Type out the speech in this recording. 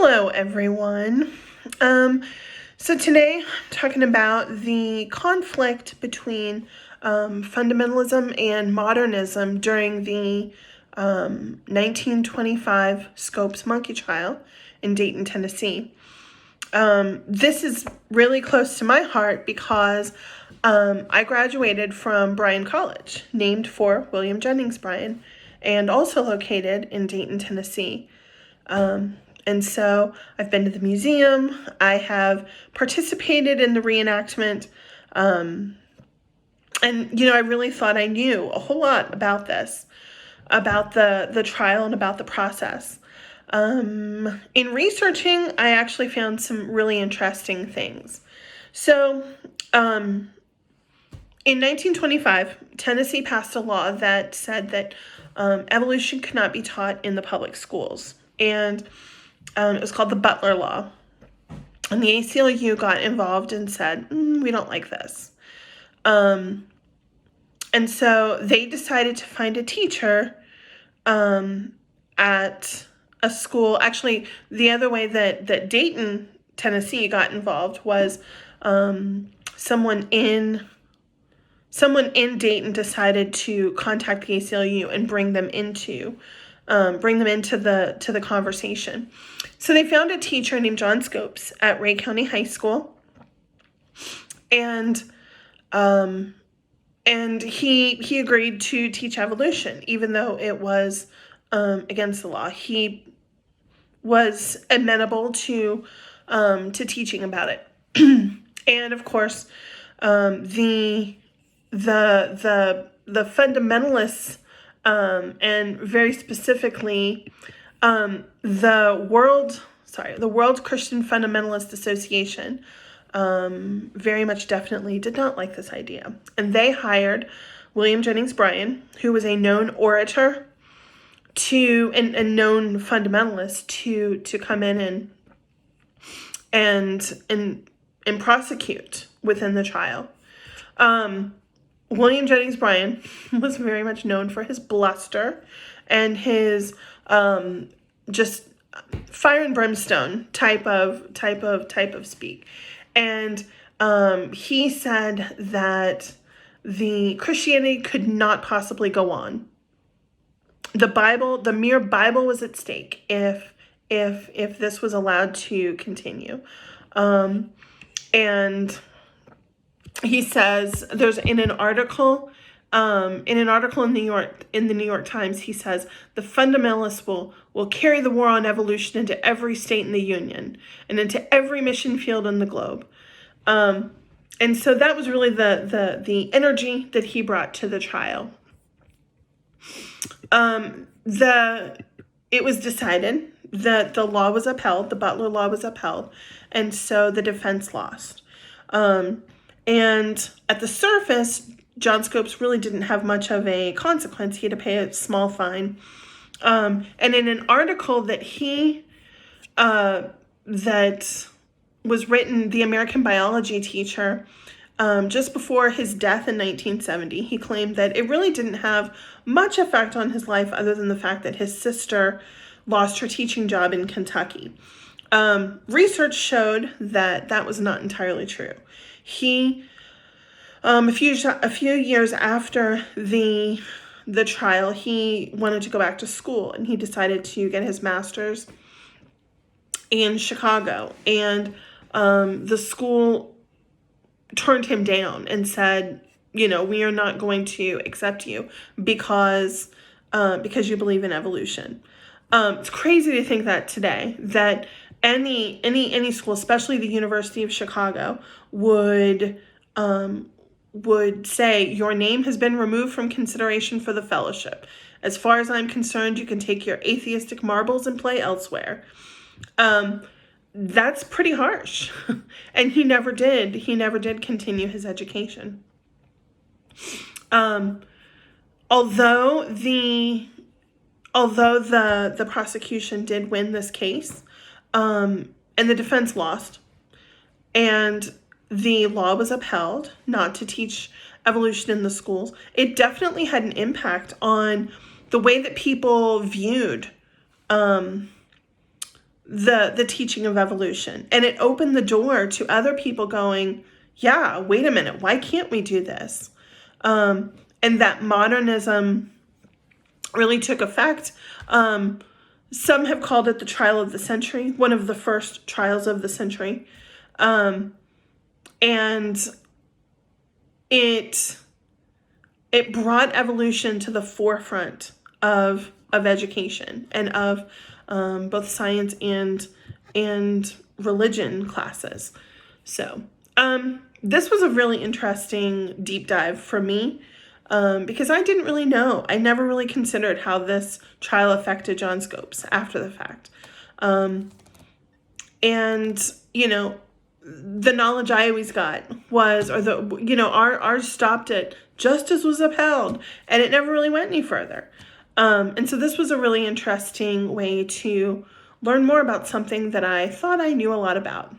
Hello, everyone. So today I'm talking about the conflict between fundamentalism and modernism during the 1925 Scopes monkey trial in Dayton, Tennessee. This is really close to my heart because I graduated from Bryan College, named for William Jennings Bryan, and also located in Dayton, Tennessee. And so I've been to the museum, I have participated in the reenactment, and, I really thought I knew a whole lot about this, about the trial and about the process. In researching, I actually found some really interesting things. So, in 1925, Tennessee passed a law that said that evolution could not be taught in the public schools. And it was called the Butler Law. And the ACLU got involved and said, we don't like this. And so they decided to find a teacher at a school. Actually, the other way that Dayton, Tennessee got involved was someone in Dayton decided to contact the ACLU and bring them into the conversation. So they found a teacher named John Scopes at Ray County High School, and he agreed to teach evolution, even though it was against the law. He was amenable to teaching about it, and of course, the fundamentalists. And very specifically, the World Christian Fundamentalist Association very much definitely did not like this idea. And they hired William Jennings Bryan, who was a known orator and a known fundamentalist, to come in and prosecute within the trial. William Jennings Bryan was very much known for his bluster and his just fire and brimstone type of speak. And he said that the Christianity could not possibly go on. The mere Bible was at stake if this was allowed to continue. And he says there's in an article in the New York Times, he says the fundamentalists will carry the war on evolution into every state in the Union and into every mission field in the globe. And so that was really the energy that he brought to the trial. It was decided that the law was upheld, the Butler Law was upheld, and so the defense lost. And at the surface, John Scopes really didn't have much of a consequence. He had to pay a small fine. And in an article that that was written, the American biology teacher, just before his death in 1970, he claimed that it really didn't have much effect on his life other than the fact that his sister lost her teaching job in Kentucky. Research showed that that was not entirely true. He, a few years after the trial, he wanted to go back to school, and he decided to get his master's in Chicago. And the school turned him down and said, we are not going to accept you because you believe in evolution. It's crazy to think that today, that any school, especially the University of Chicago, would say your name has been removed from consideration for the fellowship. As far as I'm concerned, you can take your atheistic marbles and play elsewhere. That's pretty harsh. And he never did continue his education. Although the prosecution did win this case, and the defense lost, and the law was upheld not to teach evolution in the schools, it definitely had an impact on the way that people viewed the teaching of evolution. And it opened the door to other people going, yeah, wait a minute, why can't we do this? And that modernism really took effect. Some have called it the trial of the century, one of the first trials of the century. And it brought evolution to the forefront of education and of both science and religion classes. So this was a really interesting deep dive for me, because I didn't really know. I never really considered how this trial affected John Scopes after the fact. And, you know, the knowledge I always got was, ours stopped at justice was upheld, and it never really went any further. And so this was a really interesting way to learn more about something that I thought I knew a lot about.